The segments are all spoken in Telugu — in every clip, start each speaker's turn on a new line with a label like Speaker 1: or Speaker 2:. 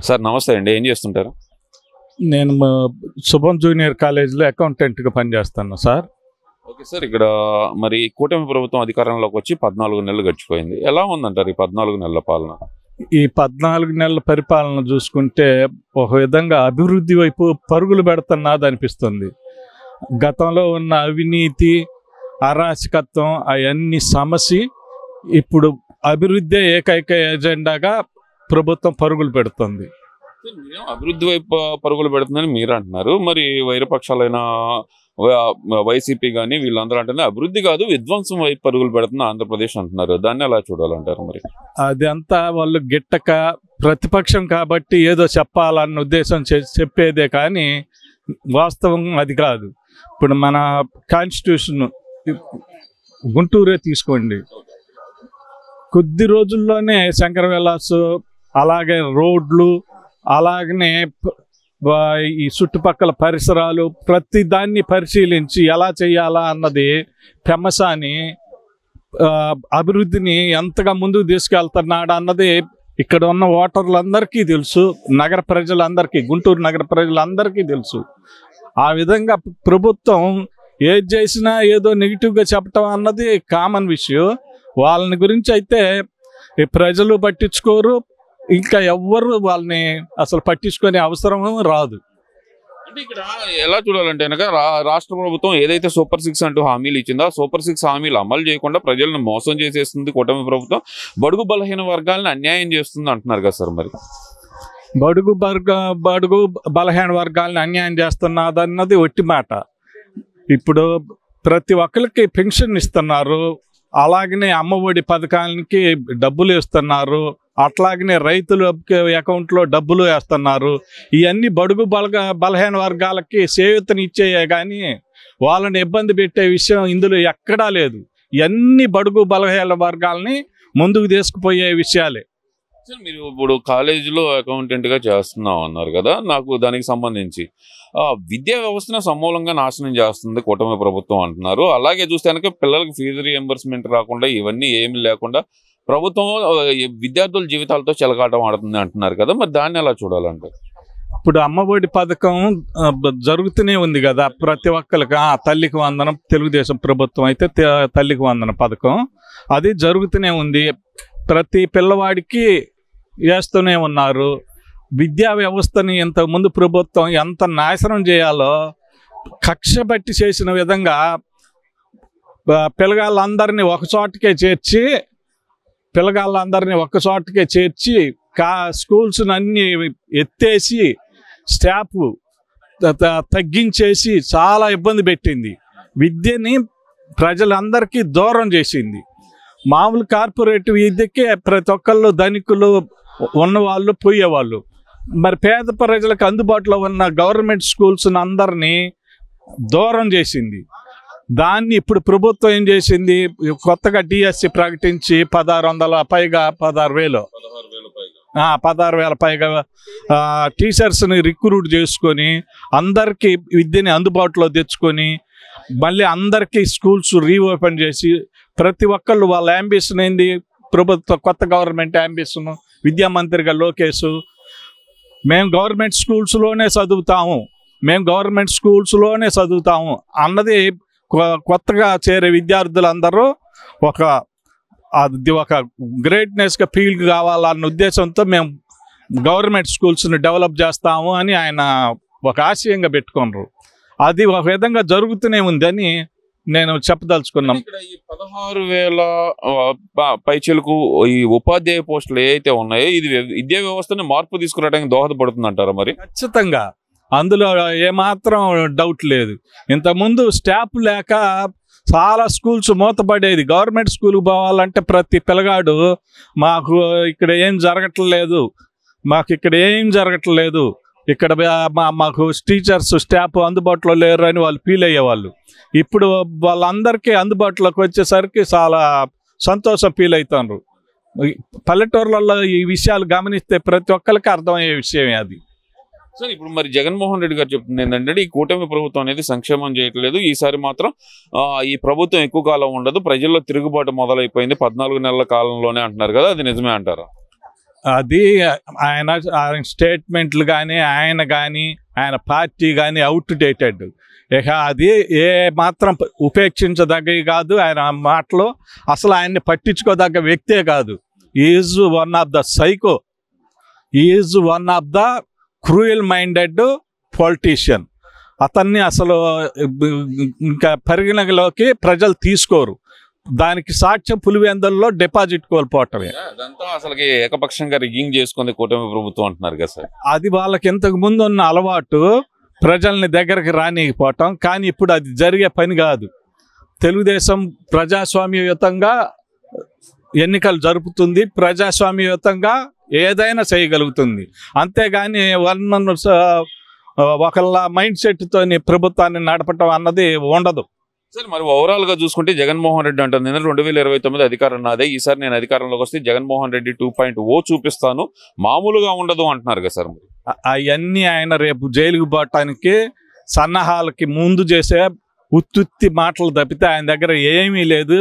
Speaker 1: సార్ నమస్తే అండి. ఏం చేస్తుంటారు?
Speaker 2: నేను శుభం జూనియర్ కాలేజీలో అకౌంటెంట్గా పనిచేస్తాను సార్.
Speaker 1: Okay sir. ఇక్కడ మరి కూటమి ప్రభుత్వం అధికారంలోకి వచ్చి 14 నెలలు గడిచిపోయింది. ఎలా ఉందంటారు ఈ 14 నెలల పాలన?
Speaker 2: ఈ 14 నెలల పరిపాలన చూసుకుంటే ఒక విధంగా అభివృద్ధి వైపు పరుగులు పెడుతున్నది అనిపిస్తుంది. గతంలో ఉన్న అవినీతి, అరాచకత్వం అవన్నీ సమసి ఇప్పుడు అభివృద్ధి ఏకైక ఎజెండాగా ప్రభుత్వం పరుగులు పెడుతుంది.
Speaker 1: అభివృద్ధి వైపు పరుగులు పెడుతుందని మీరు అంటున్నారు. మరి వైరపక్షాలైన వైసీపీ కానీ వీళ్ళందరూ అంటే అభివృద్ధి కాదు విధ్వంసం వైపు పరుగులు పెడుతున్న ఆంధ్రప్రదేశ్ అంటున్నారు. దాన్ని ఎలా చూడాలంటారు? మరి
Speaker 2: అదంతా వాళ్ళు గిట్టక ప్రతిపక్షం కాబట్టి ఏదో చెప్పాలన్న ఉద్దేశం చెప్పేదే కానీ వాస్తవం అది కాదు. ఇప్పుడు మన కాన్స్టిట్యూషన్ గుంటూరే తీసుకోండి, కొద్ది రోజుల్లోనే శంకర విలాస్, అలాగే రోడ్లు, అలాగనే ఈ చుట్టుపక్కల పరిసరాలు ప్రతి దాన్ని పరిశీలించి ఎలా చేయాలా అన్నది పెమసాని అభివృద్ధిని ఎంతగా ముందుకు తీసుకెళ్తున్నాడు అన్నది ఇక్కడ ఉన్న ఓటర్లందరికీ తెలుసు, నగర ప్రజలందరికీ, గుంటూరు నగర ప్రజలందరికీ తెలుసు. ఆ విధంగా ప్రభుత్వం ఏది చేసినా ఏదో నెగిటివ్గా చెప్పటం అన్నది కామన్ విషయం. వాళ్ళని గురించి అయితే ఈ ప్రజలు పట్టించుకోరు, ఇంకా ఎవ్వరు వాళ్ళని అసలు పట్టించుకునే అవసరం రాదు.
Speaker 1: అంటే ఇక్కడ ఎలా చూడాలంటే కనుక రాష్ట్ర ప్రభుత్వం ఏదైతే సూపర్ 6 అంటూ హామీలు ఇచ్చిందో ఆ సూపర్ 6 హామీలు అమలు చేయకుండా ప్రజలను మోసం చేసేస్తుంది కూటమి ప్రభుత్వం. బడుగు బలహీన వర్గాలను అన్యాయం చేస్తుంది అంటున్నారు కదా సార్. మరి
Speaker 2: బడుగు బలహీన వర్గాలను అన్యాయం చేస్తున్నదన్నది ఒట్టి మాట. ఇప్పుడు ప్రతి ఒక్కరికి పెన్షన్ ఇస్తున్నారు, అలాగనే అమ్మఒడి పథకానికి డబ్బులు ఇస్తున్నారు, అట్లాగనే రైతుల అకౌంట్లో డబ్బులు వేస్తున్నారు. ఇవన్నీ బడుగు బలహీన వర్గాలకి చేయూతనిచ్చేయే కానీ వాళ్ళని ఇబ్బంది పెట్టే విషయం ఇందులో ఎక్కడా లేదు. ఇవన్నీ బడుగు బలహీన వర్గాలని ముందుకు తీసుకుపోయే విషయాలే.
Speaker 1: సార్ మీరు ఇప్పుడు కాలేజీలో అకౌంటెంట్గా చేస్తున్నాం అన్నారు కదా, నాకు దానికి సంబంధించి విద్యా వ్యవస్థను సమూలంగా నాశనం చేస్తుంది కూటమి ప్రభుత్వం అంటున్నారు. అలాగే చూస్తే కనుక పిల్లలకి ఫీజు రీఎంబర్స్మెంట్ రాకుండా ఇవన్నీ ఏమి లేకుండా ప్రభుత్వం విద్యార్థుల జీవితాలతో చెలగాటం ఆడుతుంది అంటున్నారు కదా, మరి దాన్ని ఎలా చూడాలంటే?
Speaker 2: ఇప్పుడు అమ్మఒడి పథకం జరుగుతూనే ఉంది కదా ప్రతి ఒక్కరికి. తల్లికి వందనం, తెలుగుదేశం ప్రభుత్వం అయితే తల్లికి వందనం పథకం అది జరుగుతూనే ఉంది, ప్రతి పిల్లవాడికి వేస్తూనే ఉన్నారు. విద్యా వ్యవస్థని ఇంతకుముందు ప్రభుత్వం ఎంత నాశనం చేయాలో కక్ష పట్టి చేసిన విధంగా పిల్లగాళ్ళందరినీ ఒకచోటకే చేర్చి స్కూల్స్ అన్ని ఎత్తేసి స్టాఫ్ తగ్గించేసి చాలా ఇబ్బంది పెట్టింది. విద్యని ప్రజలందరికీ దూరం చేసింది. మామూలు కార్పొరేట్ విద్యకే ప్రతి ఒక్కళ్ళు ధనికులు ఉన్నవాళ్ళు పోయేవాళ్ళు. మరి పేద ప్రజలకు అందుబాటులో ఉన్న గవర్నమెంట్ స్కూల్స్ అందరినీ దూరం చేసింది. దాన్ని ఇప్పుడు ప్రభుత్వం ఏం చేసింది, కొత్తగా డిఎస్సి ప్రకటించి 16,000 పైగా టీచర్స్ని రిక్రూట్ చేసుకొని అందరికీ విద్యని అందుబాటులో తెచ్చుకొని మళ్ళీ అందరికీ స్కూల్స్ రీఓపెన్ చేసి ప్రతి ఒక్కళ్ళు వాళ్ళ అంబిషన్ ఏంది, ప్రభుత్వ కొత్త గవర్నమెంట్ అంబిషన్, విద్యామంత్రిగా లోకేష్ మేము గవర్నమెంట్ స్కూల్స్లోనే చదువుతాము అన్నది కొత్తగా చేరే విద్యార్థులందరూ ఒక గ్రేట్నెస్గా ఫీల్ కావాలన్న ఉద్దేశంతో మేము గవర్నమెంట్ స్కూల్స్ని డెవలప్ చేస్తాము అని ఆయన ఒక ఆశయంగా పెట్టుకున్నారు. అది ఒక విధంగా జరుగుతూనే ఉందని నేను చెప్పదలుచుకున్నాం.
Speaker 1: ఇక్కడ ఈ 16,000 పైచలకు ఈ ఉపాధ్యాయ పోస్టులు ఏవైతే ఉన్నాయో ఇది విద్యా వ్యవస్థని మార్పు తీసుకురావడానికి దోహదపడుతుంది అంటారా? మరి
Speaker 2: ఖచ్చితంగా అందులో ఏమాత్రం డౌట్ లేదు. ఇంతకుముందు స్టాఫ్ లేక చాలా స్కూల్స్ మూతపడేది. గవర్నమెంట్ స్కూల్కి పోవాలంటే ప్రతి పిల్లగాడు మాకు ఇక్కడ ఏం జరగట్లేదు, ఇక్కడ మాకు టీచర్స్ స్టాఫ్ అందుబాటులో లేరు అని వాళ్ళు ఫీల్ అయ్యేవాళ్ళు. ఇప్పుడు వాళ్ళందరికీ అందుబాటులోకి వచ్చేసరికి చాలా సంతోషం ఫీల్ అవుతున్నారు. పల్లెటూర్లలో ఈ విషయాలు గమనిస్తే ప్రతి ఒక్కరికి అర్థమయ్యే విషయమే అది.
Speaker 1: సార్ ఇప్పుడు మరి జగన్మోహన్ రెడ్డి గారు చెప్తుంది ఏంటంటే ఈ కూటమి ప్రభుత్వం అనేది సంక్షేమం చేయట్లేదు, ఈసారి మాత్రం ఈ ప్రభుత్వం ఎక్కువ కాలం ఉండదు, ప్రజల్లో తిరుగుబాటు మొదలైపోయింది 14 నెలల కాలంలోనే అంటున్నారు కదా, అది నిజమే అంటారా?
Speaker 2: అది ఆయన స్టేట్మెంట్లు కానీ ఆయన పార్టీ కానీ అవుట్ డేటెడ్. ఇక అది ఏ మాత్రం ఉపేక్షించదగ్గవి కాదు. ఆయన మాటలు అసలు ఆయన్ని పట్టించుకోదగ్గ వ్యక్తే కాదు. Is one of the psycho, is one of the cruel minded politician. అతన్ని అసలు ఇంకా పరిగణలోకి ప్రజలు తీసుకోరు. దానికి సాక్ష్యం పులివెందుల్లో డిపాజిట్ కోల్పోవటమే.
Speaker 1: అదంతా అసలుకి ఏకపక్షంగా రిగ్గింగ్ చేసుకుంది కూటమి ప్రభుత్వం అంటున్నారు కదా సార్.
Speaker 2: అది వాళ్ళకి ఇంతకు ముందు ఉన్న అలవాటు, ప్రజల్ని దగ్గరికి రానియకపోవటం. కానీ ఇప్పుడు అది జరిగే పని కాదు. తెలుగుదేశం ప్రజాస్వామ్యయుతంగా ఎన్నికలు జరుపుతుంది, ప్రజాస్వామ్యయుతంగా ఏదైనా చేయగలుగుతుంది. అంతేగాని ఒకళ్ళ మైండ్ సెట్తోని ప్రభుత్వాన్ని నడపటం అన్నది ఉండదు
Speaker 1: సార్. మరి ఓవరాల్ గా చూసుకుంటే జగన్మోహన్ రెడ్డి అంటుంది 2029 అధికారం నాదే, ఈసారి నేను అధికారంలోకి వస్తే జగన్మోహన్ రెడ్డి 2.0 చూపిస్తాను, మామూలుగా ఉండదు అంటున్నారు కదా సార్.
Speaker 2: అవన్నీ ఆయన రేపు జైలుకు పోవటానికి సన్నాహాలకి ముందు చేసే ఉత్తుత్తి మాటలు తప్పితే ఆయన దగ్గర ఏమీ లేదు.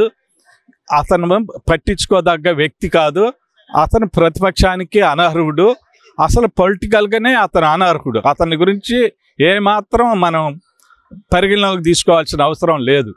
Speaker 2: అతను పట్టించుకోదగ్గ వ్యక్తి కాదు. అతను ప్రతిపక్షానికి అనర్హుడు. అసలు పొలిటికల్గానే అతను అనర్హుడు. అతని గురించి ఏమాత్రం మనం పరిగణలోకి తీసుకోవాల్సిన అవసరం లేదు.